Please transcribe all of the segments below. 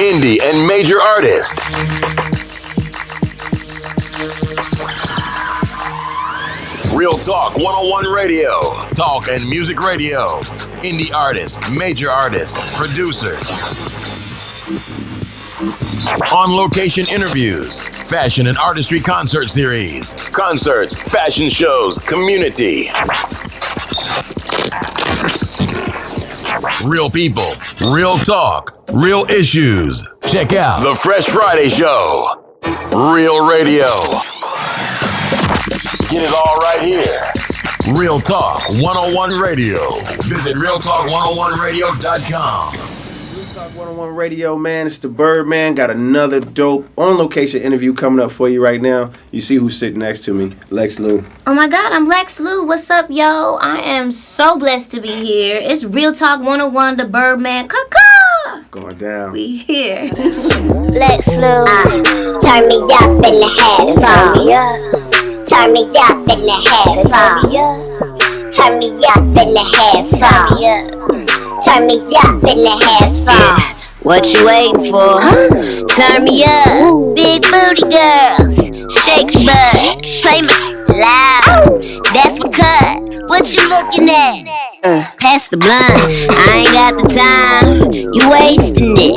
indie and major artists. Real Talk 101 Radio. Talk and music radio. Indie artists, major artists, producers. On location interviews. Fashion and artistry concert series. Concerts, fashion shows, community. Real people, real talk, real issues. Check out The Fresh Friday Show. Real radio. Get it all right here. Real Talk 101 Radio. Visit realtalk101radio.com. Real Talk 101 Radio, man. It's the Birdman. Got another dope on-location interview coming up for you right now. You see who's sitting next to me, Lex Lu. Oh my God, I'm Lex Lu. What's up, yo? I am so blessed to be here. It's Real Talk 101, the Birdman. Caw-caw! Going down. We here. Lex Lu, turn me up in the headphones. Turn me up in the headphones. Turn me up in the headphones. Turn me up in the headphones. What you waiting for? Turn me up. Big booty girls. Shake your butt. Play me loud. That's my cut. What you looking at? Pass the blunt. I ain't got the time. You wasting it.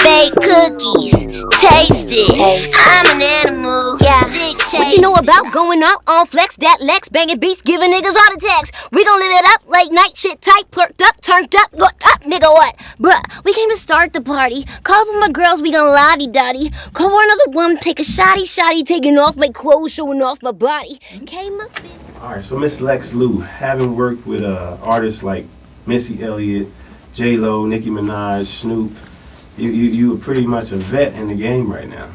Bake cookies. Taste it. I'm an animal. Stick chase. What you know about going out on flex, that Lex, banging beats, giving niggas heart attacks? We gon' live it up, late night, shit tight, clerked up, turned up, what up, nigga, what? Bruh, we came to start the party. Call up my girls, we gon' lottie-dottie. Call for another one, take a shotty, taking off my clothes, showing off my body. Came up in... All right, so Miss Lex Lu, having worked with artists like Missy Elliott, J-Lo, Nicki Minaj, Snoop, you are pretty much a vet in the game right now.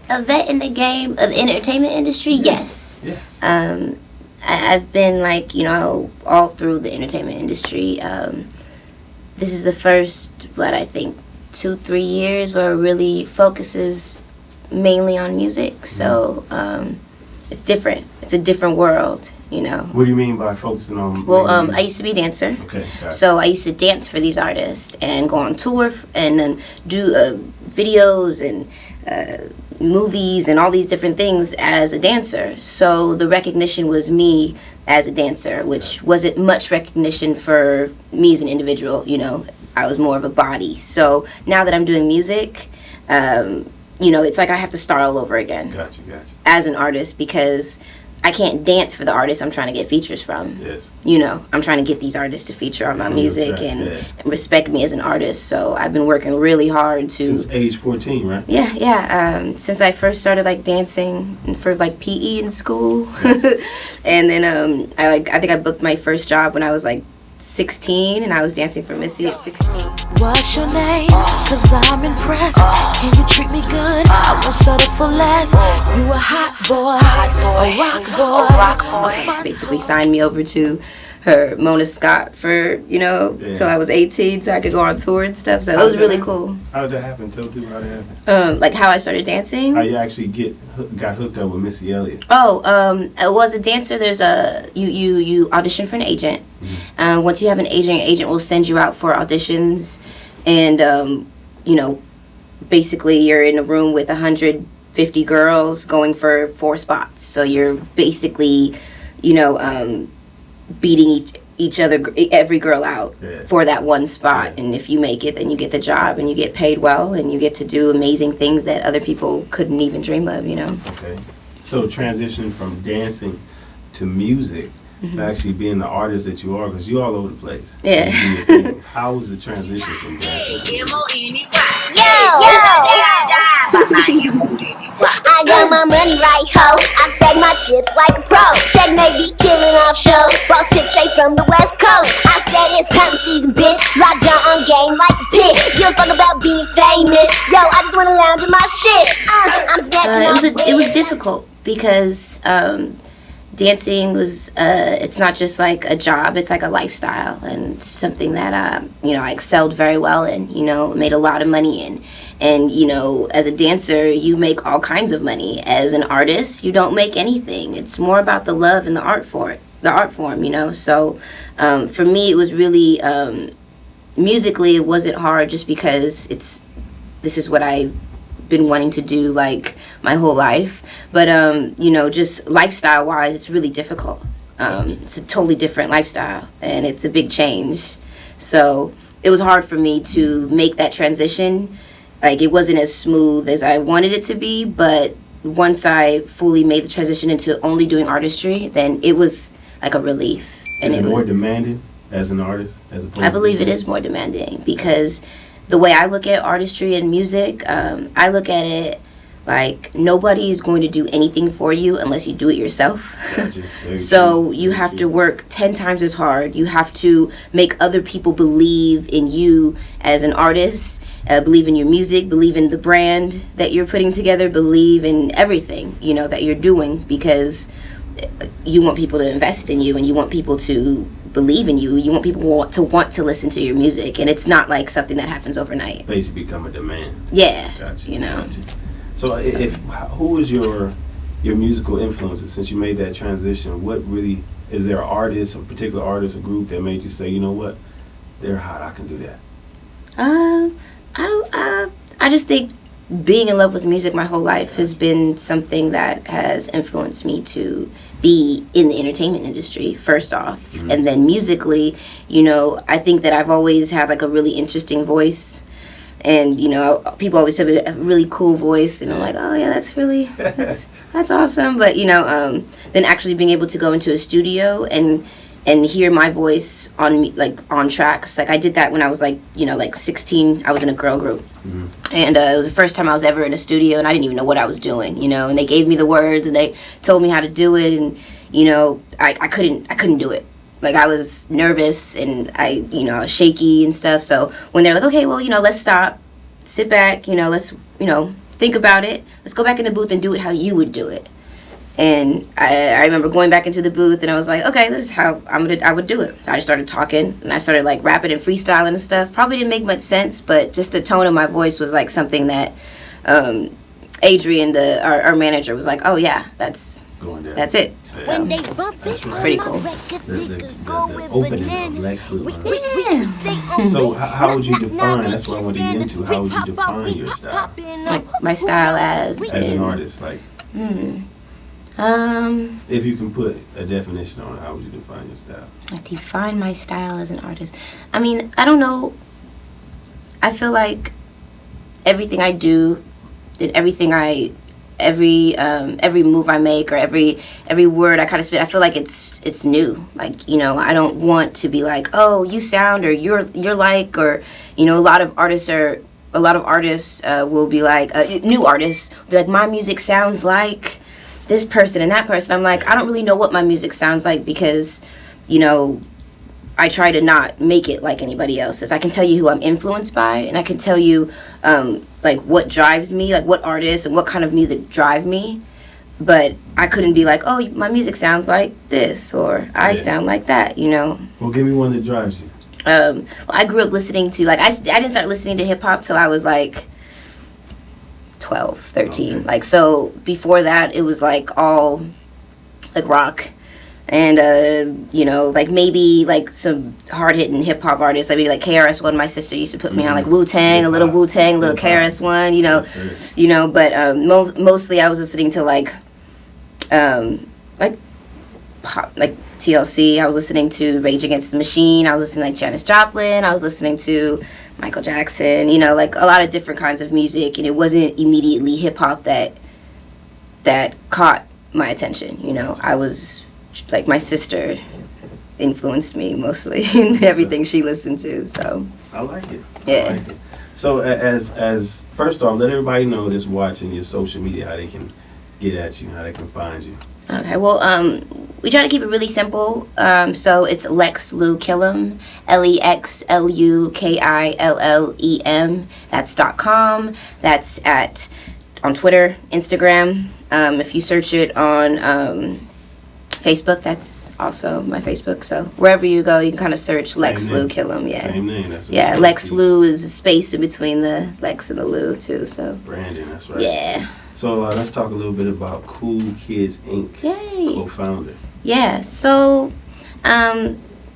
A vet in the game of the entertainment industry? Yes. I've been all through the entertainment industry. This is the first, I think 2-3 years where it really focuses mainly on music. So it's different. It's a different world, you know. What do you mean by focusing on? Well, I used to be a dancer. Okay. So I used to dance for these artists and go on tour and then do videos and movies and all these different things as a dancer. So the recognition was me as a dancer, which wasn't much recognition for me as an individual, you know. I was more of a body. So now that I'm doing music, it's like I have to start all over again. Gotcha. As an artist, because I can't dance for the artists I'm trying to get features from. Yes. You know, I'm trying to get these artists to feature on my music and respect me as an artist. So I've been working really hard to... Since age 14, right? Yeah. Since I first started dancing for PE in school. And then I think I booked my first job when I was 16, and I was dancing for Missy at 16. What's your name? Cause I'm impressed. Can you treat me good? I won't settle for less. You a hot boy, a rock boy, a fun basically signed me over to her Mona Scott for, till I was 18 so I could go on tour and stuff. So it was really cool. How did that happen? Tell people how that happened. How I started dancing. How you actually got hooked up with Missy Elliott. I was a dancer. There's you audition for an agent. Mm-hmm. Once you have an agent will send you out for auditions, and basically you're in a room with 150 girls going for 4 spots. So you're basically, beating every girl out for that one spot. And if you make it, then you get the job and you get paid well and you get to do amazing things that other people couldn't even dream of, Okay. So transition from dancing to music to actually being the artist that you are, because you're all over the place. Yeah. How was the transition from dancing? I got my money right, ho. I stack my chips like a pro. Check maybe killing off shows. Boss shit straight from the West Coast. I said it's hunting season, bitch. Lock down on game like a pit. Give a fuck about being famous. Yo, I just wanna lounge in my shit. I'm snatching it was difficult because dancing was it's not just a job, it's a lifestyle and something that I excelled very well in, made a lot of money in. And as a dancer you make all kinds of money. As an artist you don't make anything. It's more about the love and the art form, So for me it was really musically, it wasn't hard just because this is what I've been wanting to do like my whole life. But just lifestyle wise, it's really difficult. It's a totally different lifestyle, and it's a big change. So it was hard for me to make that transition. Like, it wasn't as smooth as I wanted it to be, but once I fully made the transition into only doing artistry, then it was like a relief. And is it more demanding as an artist as opposed I believe it is more demanding, because the way I look at artistry and music, I look at it like nobody is going to do anything for you unless you do it yourself. Gotcha. So you have to work 10 times as hard. You have to make other people believe in you as an artist, believe in your music, believe in the brand that you're putting together, believe in everything, that you're doing, because you want people to invest in you and you want people to believe in you. You want people want to listen to your music, and it's not like something that happens overnight. Basically become a demand. Yeah. Gotcha. Gotcha. So who was your musical influences since you made that transition? What really, is there an artist, a particular artist, a group that made you say, you know what, they're hot, I can do that? I just think being in love with music my whole life has been something that has influenced me to be in the entertainment industry, first off. Mm-hmm. And then musically, I think that I've always had like a really interesting voice. And, people always have a really cool voice. And I'm like, oh, yeah, that's awesome. But, then actually being able to go into a studio and hear my voice on tracks. Like, I did that when I was like 16. I was in a girl group. Mm-hmm. And it was the first time I was ever in a studio, and I didn't even know what I was doing, and they gave me the words and they told me how to do it, and I couldn't do it. Like, I was nervous and I was shaky and stuff. So when they're like, okay, well, let's stop, sit back, let's think about it, let's go back in the booth and do it how you would do it. And I remember going back into the booth, and I was like, okay, this is how I would do it. So I just started talking, and I started like rapping and freestyling and stuff. Probably didn't make much sense, but just the tone of my voice was like something that Adrian, our manager, was like, oh yeah, that's it. So it's pretty cool. The opening of Lex Lu. So how would you define? That's what I want to get into. How would you define your style? Like my style as an artist, like. If you can put a definition on it, how would you define your style? I define my style as an artist. I mean, I don't know. I feel like everything I do, and every move I make, or every word I kind of spit, I feel like it's new. Like, I don't want to be like, oh, you sound, or you're like, or a lot of artists will be like, new artists will be like, my music sounds like this person and that person. I'm like, I don't really know what my music sounds like, because I try to not make it like anybody else's. I can tell you who I'm influenced by, and I can tell you like what drives me, like what artists and what kind of music drive me. But I couldn't be like, oh, my music sounds like this, or I sound like that. Well, give me one that drives you. I grew up listening to, like, I didn't start listening to hip hop till I was like 12, 13. Okay. Like, so before that, it was like all like rock, and like maybe like some hard-hitting hip-hop artists, like maybe like KRS-One. My sister used to put me on like Wu-Tang, a little Wu-Tang, little KRS-One, but mostly I was listening to like pop, like TLC. I was listening to Rage Against the Machine. I was listening to like Janis Joplin. I was listening to Michael Jackson, like a lot of different kinds of music, and it wasn't immediately hip-hop that caught my attention. I was like, my sister influenced me mostly in everything she listened to, so I like it. Yeah. I like it. So as first off, let everybody know that's watching your social media how they can get at you, how they can find you. Okay, well, we try to keep it really simple. So it's Lex Lu Killem, LEXLUKILLEM. That's .com. That's on Twitter, Instagram. If you search it on Facebook, that's also my Facebook. So wherever you go, you can kind of search Lex Lu Killem. Yeah. Same name. That's what Lex Lu is a space in between the Lex and the Lu too. So. Branding. That's right. Yeah. So let's talk a little bit about Cool Kids Inc. Yay. Co-founder. Yeah. So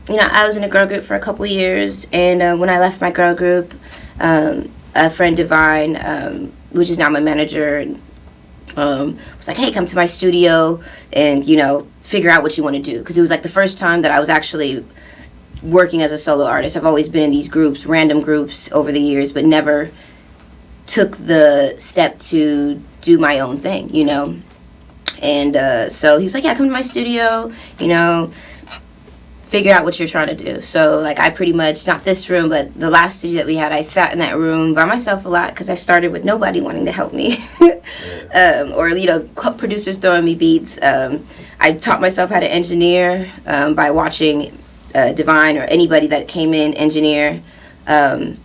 I was in a girl group for a couple years, and when I left my girl group, a friend Divine, which is now my manager, was like, hey, come to my studio and, figure out what you want to do. Because it was like the first time that I was actually working as a solo artist. I've always been in these groups, random groups over the years, but never took the step to do my own thing, And so he was like, yeah, come to my studio, figure out what you're trying to do. So, like, I pretty much, not this room, but the last studio that we had, I sat in that room by myself a lot because I started with nobody wanting to help me. Or, producers throwing me beats. I taught myself how to engineer by watching Divine or anybody that came in engineer. And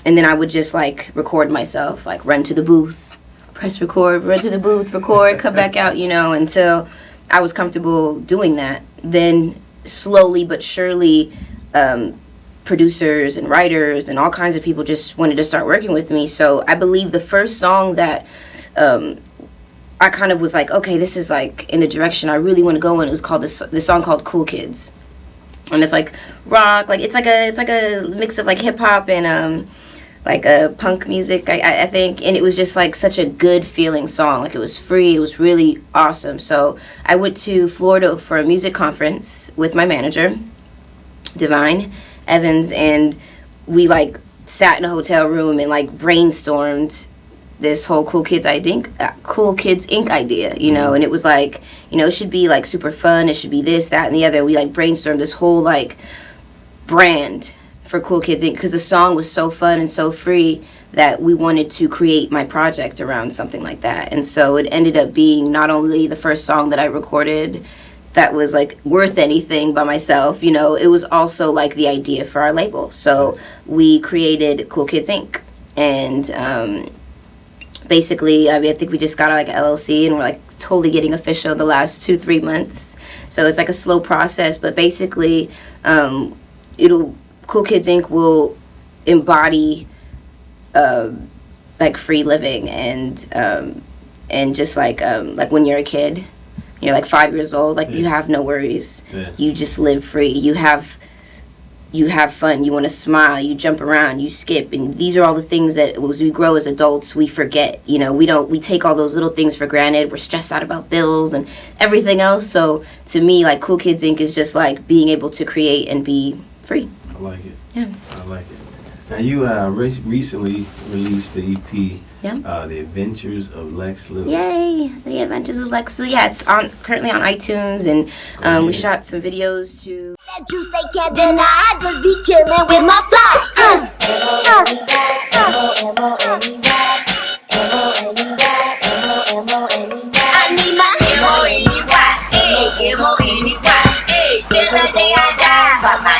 then I would just, like, record myself, like, run to the booth, press record, run to the booth, record, come back out, until I was comfortable doing that. Then slowly but surely, producers and writers and all kinds of people just wanted to start working with me. So I believe the first song that I kind of was like, okay, this is like in the direction I really want to go in. It was called this song called Cool Kids, and it's like rock, like it's like a mix of like hip hop and like a punk music, I think, and it was just like such a good feeling song. Like it was free, it was really awesome. So I went to Florida for a music conference with my manager, Divine Evans, and we like sat in a hotel room and like brainstormed this whole Cool Kids Inc. idea, and it was like, it should be like super fun, it should be this, that, and the other. We like brainstormed this whole like brand for Cool Kids Inc. because the song was so fun and so free that we wanted to create my project around something like that. And so it ended up being not only the first song that I recorded that was like worth anything by myself, it was also like the idea for our label. So we created Cool Kids Inc. And basically, I think we just got like an LLC and we're like totally getting official the last 2-3 months. So it's like a slow process, but basically Cool Kids Inc. will embody like free living and just like when you're a kid, you're like 5 years old, like you have no worries. Yeah. You just live free. You have fun. You want to smile. You jump around. You skip. And these are all the things that as we grow as adults, we forget. We take all those little things for granted. We're stressed out about bills and everything else. So to me, like Cool Kids Inc. is just like being able to create and be free. I like it. Yeah. I like it. Now you recently released the EP, The Adventures of Lex Lu. Yay! The Adventures of Lex Lu. Yeah, it's currently on iTunes, and we shot some videos too. That juice they can't deny, I just be killing with my fly. I need my till the day I die, but my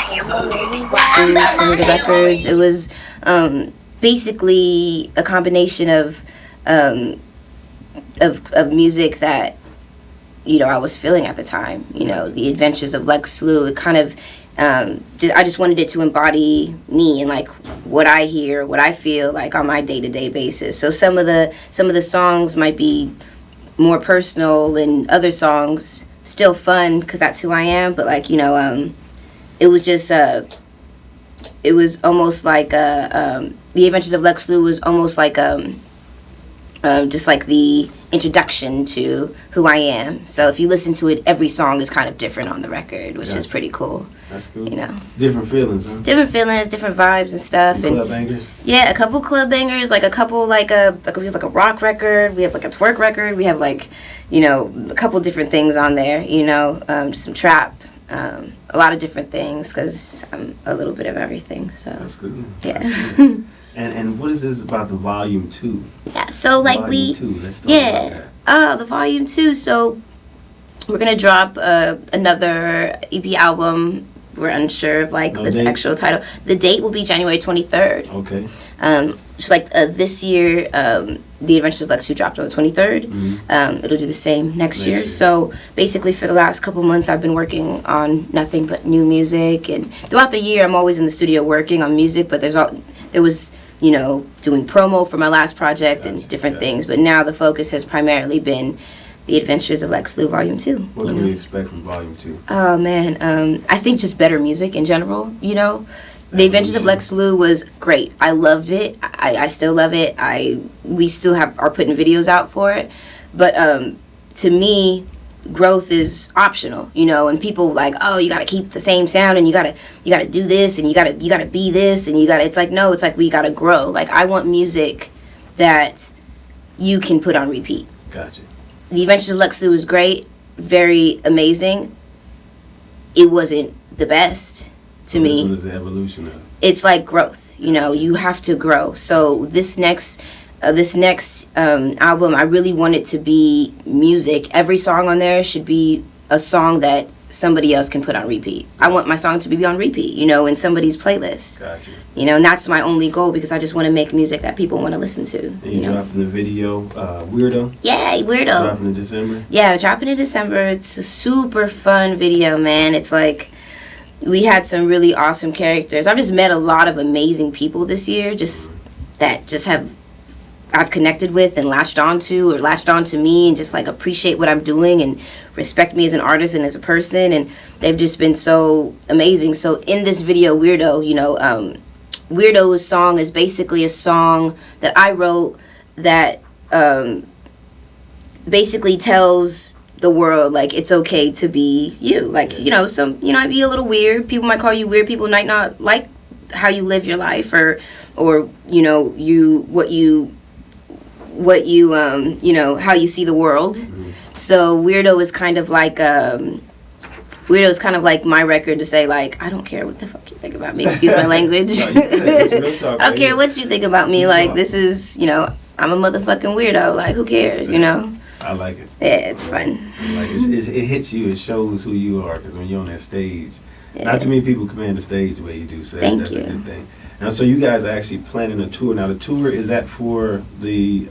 some of the records. It was basically a combination of music that I was feeling at the time. The Adventures of Lex Lu. It kind of I just wanted it to embody me and like what I hear, what I feel like on my day-to-day basis. So some of the songs might be more personal than other songs. Still fun because that's who I am, but like it was just it was almost like The Adventures of Lex Lu was almost like just like the introduction to who I am. So if you listen to it, every song is kind of different on the record, which is pretty cool. That's cool. Different feelings, huh? Different feelings, different vibes and stuff. Some club bangers? Yeah, a couple club bangers, like a couple we have like a rock record, we have like a twerk record, we have like, a couple different things on there, some trap, a lot of different things because I'm a little bit of everything. So that's good. Yeah. That's good. And what is this about the volume 2? Yeah, so like volume 2. Let's talk about that. The volume 2. So we're gonna drop another EP album. We're unsure of like the actual title. The date will be January 23rd. Okay. Just like this year, The Adventures of Lex Lu dropped on the 23rd. Mm-hmm. It'll do the same next year. So basically, for the last couple months, I've been working on nothing but new music. And throughout the year, I'm always in the studio working on music. But there was doing promo for my last project and different things. But now the focus has primarily been The Adventures of Lex Lu Volume 2. What can we expect from Volume 2? Oh, man. I think just better music in general, you know? The Adventures of Lex Lu was great. I loved it. I still love it. We still are putting videos out for it. But to me, growth is optional, you know, and people like, oh, you gotta keep the same sound and you gotta do this and you gotta be this and it's like, no, it's like we gotta grow. Like, I want music that you can put on repeat. Gotcha. The Adventures of Lex Lu was great, very amazing. It wasn't the best to me. This one is the evolution of it. It's like growth, you know, you have to grow. So this next album, I really want it to be music. Every song on there should be a song that somebody else can put on repeat. I want my song to be on repeat, you know, in somebody's playlist. Gotcha. You know, and that's my only goal because I just want to make music that people want to listen to. And you dropping the video, Weirdo? Yeah, Weirdo. Dropping in December? Yeah, dropping in December. It's a super fun video, man. It's like, we had some really awesome characters. I've just met a lot of amazing people this year, I've connected with and latched on to me and just like appreciate what I'm doing and respect me as an artist and as a person, and they've just been so amazing. So in this video, Weirdo, you know, Weirdo's song is basically a song that I wrote that basically tells the world like it's okay to be you. Like, you know, I'd be a little weird. People might call you weird. People might not like how you live your life or you know, what you you know, how you see the world. So Weirdo is kind of like my record to say, like, I don't care what the fuck you think about me, excuse my language. No, it's real talk, I don't care what you think about me, like, this is, you know, I'm a motherfucking weirdo, like, who cares, you know? I like it. Yeah, it's fun. Like it hits you, it shows who you are, because when you're on that stage, not too many people command the stage the way you do, so that's a good thing. Now, so you guys are actually planning a tour. Now, the tour, is that for the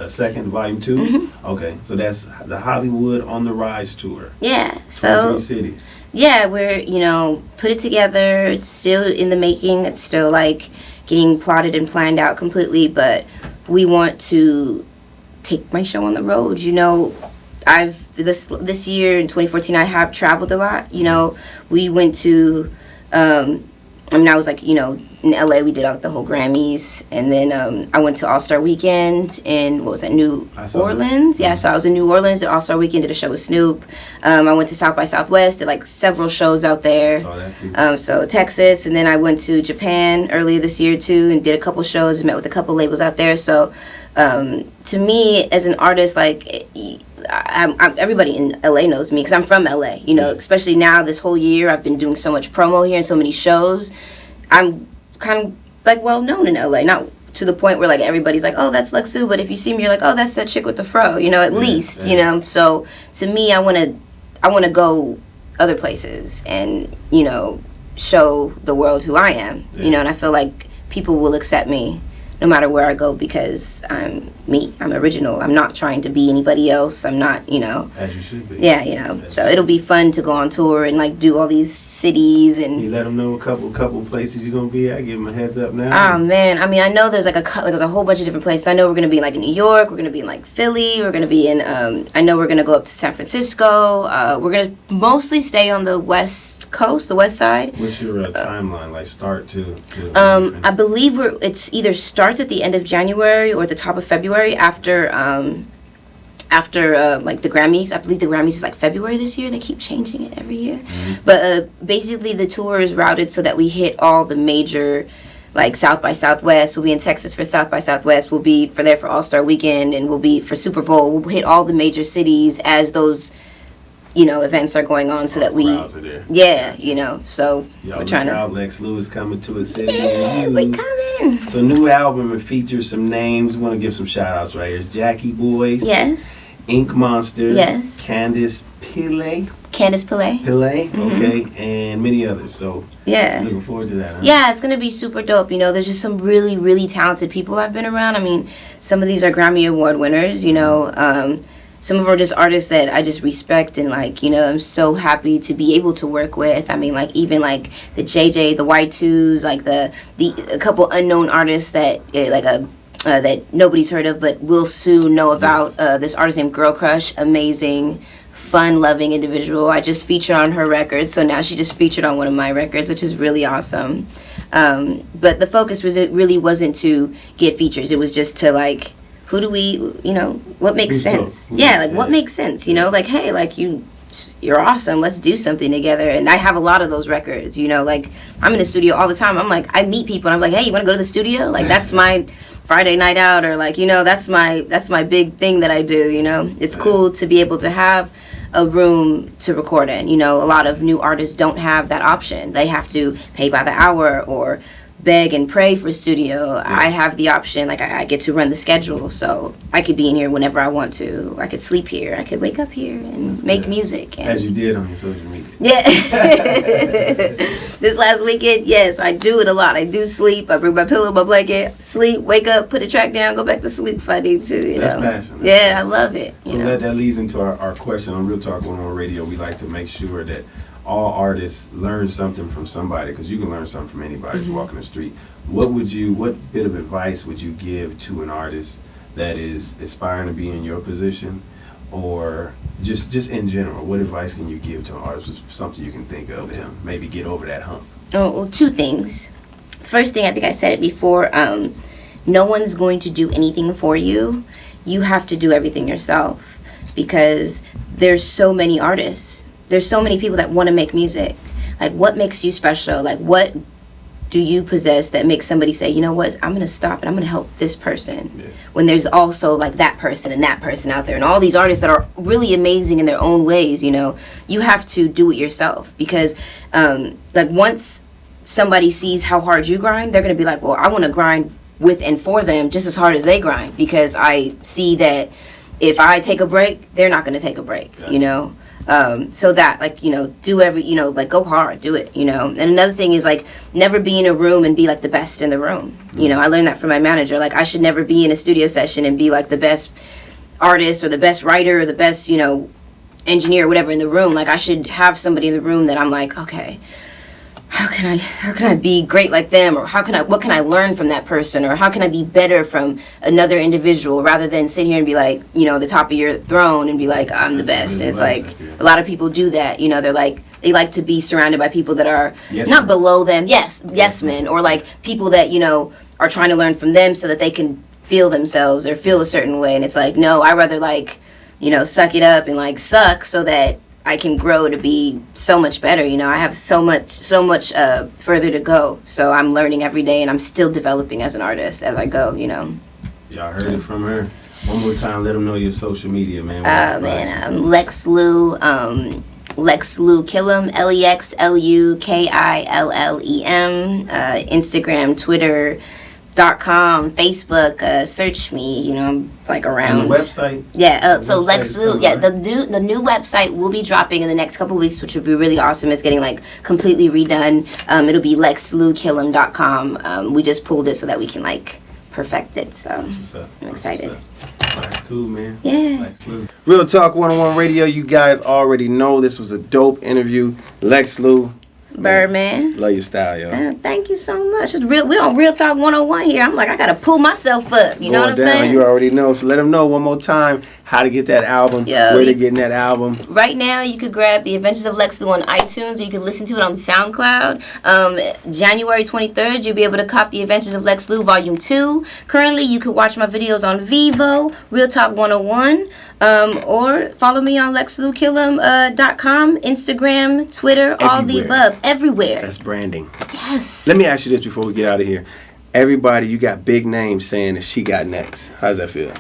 second Volume 2? Mm-hmm. Okay, so that's the Hollywood on the Rise tour. Yeah, so 23 cities. Yeah, we're, you know, put it together. It's still in the making. It's still like getting plotted and planned out completely, but we want to take my show on the road. You know, this year in 2014 I have traveled a lot. You know, we went to I was like, you know, in LA we did like the whole Grammys, and then I went to All-Star Weekend in, what was that, New Orleans? Yeah, so I was in New Orleans at All-Star Weekend, did a show with Snoop. I went to South by Southwest, did like several shows out there. Saw that too. So Texas, and then I went to Japan earlier this year too and did a couple shows, met with a couple labels out there. So to me as an artist, like, everybody in LA knows me because I'm from LA, you know, especially now this whole year I've been doing so much promo here and so many shows. I'm kind of like well known in LA, not to the point where like everybody's like, oh, that's Lex Lu, but if you see me you're like, oh, that's that chick with the fro, you know, at least, you know. So to me, I want to go other places and, you know, show the world who I am, you know, and I feel like people will accept me no matter where I go because I'm me. I'm original. I'm not trying to be anybody else. I'm not, you know. As you should be. Yeah, you know. So it'll be fun to go on tour and like do all these cities and. You let them know a couple places you're gonna be at. Give them a heads up now. Oh man, I mean, I know there's like there's a whole bunch of different places. I know we're gonna be in like New York. We're gonna be in like Philly. We're gonna be in. I know we're gonna go up to San Francisco. We're gonna mostly stay on the West Coast, the West Side. What's your timeline, like start to I believe it's either starts at the end of January or the top of February after like the Grammys. I believe the Grammys is like February this year. They keep changing it every year. But basically the tour is routed so that we hit all the major, like South by Southwest. We'll be in Texas for South by Southwest. We'll be there for All-Star Weekend, and we'll be for Super Bowl. We'll hit all the major cities as those, you know, events are going on, so that we, you know, so y'all we're trying to. Lex Lu is coming to a city. Yeah, we're coming. So new album, it features some names. We want to give some shout outs right here. Jackie Boys. Yes. Ink Monster. Yes. Candice Pillay. Pillay. Okay, and many others. So yeah, looking forward to that. Huh? Yeah, it's gonna be super dope. You know, there's just some really, really talented people I've been around. I mean, some of these are Grammy Award winners. You know, some of them are just artists that I just respect and like, you know, I'm so happy to be able to work with. I mean, like even like the JJ, the Y2s, like a couple unknown artists that like a that nobody's heard of, but will soon know about. This artist named Girl Crush, amazing, fun-loving individual. I just featured on her record, so now she just featured on one of my records, which is really awesome. But the focus it really wasn't to get features. It was just to like, who do we, what makes sense? What makes sense? Like, hey, like you're awesome. Let's do something together. And I have a lot of those records. Like I'm in the studio all the time. I'm like, I meet people and I'm like, hey, you want to go to the studio? Like that's my Friday night out, or like that's my big thing that I do. It's cool to be able to have a room to record in. A lot of new artists don't have that option. They have to pay by the hour or beg and pray for studio. I have the option, like I get to run the schedule, so I could be in here whenever I want to. I could sleep here, I could wake up here and make music. As you did on your social media. Yeah. This last weekend, yes, I do it a lot. I do sleep. I bring my pillow, my blanket, sleep, wake up, put a track down, go back to sleep if I need to. That's passion. Yeah, I love it. So that leads into our question on Real Talk 101 Radio. We like to make sure that all artists learn something from somebody, because you can learn something from anybody who's walking the street. What bit of advice would you give to an artist that is aspiring to be in your position, or just in general? What advice can you give to an artist? What's something you can think of to maybe get over that hump? Oh, well, two things. First thing, I think I said it before, no one's going to do anything for you. You have to do everything yourself, because there's so many artists. There's so many people that want to make music. Like, what makes you special? Like, what do you possess that makes somebody say, you know what, I'm going to stop and I'm going to help this person? Yeah. When there's also, like, that person and that person out there. And all these artists that are really amazing in their own ways, You have to do it yourself. Because, like, once somebody sees how hard you grind, they're going to be like, well, I want to grind with and for them just as hard as they grind. Because I see that if I take a break, they're not going to take a break, Gotcha. So that, like, do like, go hard, do it, And another thing is, like, never be in a room and be, like, the best in the room. I learned that from my manager. Like, I should never be in a studio session and be, like, the best artist or the best writer or the best, engineer or whatever in the room. Like, I should have somebody in the room that I'm like, okay, how can I be great like them, or what can I learn from that person, or how can I be better from another individual, rather than sit here and be like, the top of your throne and be like, I'm the best. And it's like, a lot of people do that, they're like, they like to be surrounded by people that are not below them, yes men, or like people that, are trying to learn from them so that they can feel themselves or feel a certain way. And it's like, no, I rather like, suck it up and like suck so that I can grow to be so much better. I have so much further to go. So I'm learning every day, and I'm still developing as an artist as I go. Y'all heard it from her. One more time, let them know your social media, man. I'm Lex Lu. Lex Lu Killam, LEXLUKILLEM. Instagram, Twitter. .com, Facebook, search me, I'm like around. On the website? Yeah, so Lex Lu, the new website will be dropping in the next couple weeks, which would be really awesome. It's getting like completely redone. It'll be LexLuKillam.com. We just pulled it so that we can like perfect it, so I'm excited. That's cool, man. Yeah. Real Talk 101 Radio, you guys already know this was a dope interview. Lex Lu. Birdman. Love your style, yo. Thank you so much. We're on Real Talk 101 here. I'm like, I gotta pull myself up. You know what I'm saying? You already know. So let them know one more time how to get that album, where to get that album. Right now, you could grab The Adventures of Lex Lu on iTunes, or you can listen to it on SoundCloud. January 23rd, you'll be able to cop The Adventures of Lex Lu Volume 2. Currently, you can watch my videos on Vivo, Real Talk 101, or follow me on LexLuKillam.com, Instagram, Twitter, all the above, everywhere. That's branding. Yes. Let me ask you this before we get out of here. Everybody, you got big names saying that she got next. How does that feel?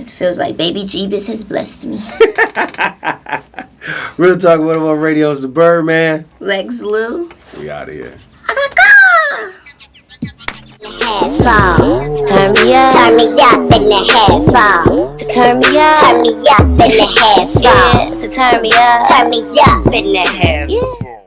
It feels like baby Jeebus has blessed me. Real Talk 101 Radio is the Birdman. Lex Lu. We out of here. Headphones. Turn me up in the headphones. To turn me up. Turn me up in the headphones. Yeah, so turn me up. Turn me up in the headphones. Yeah.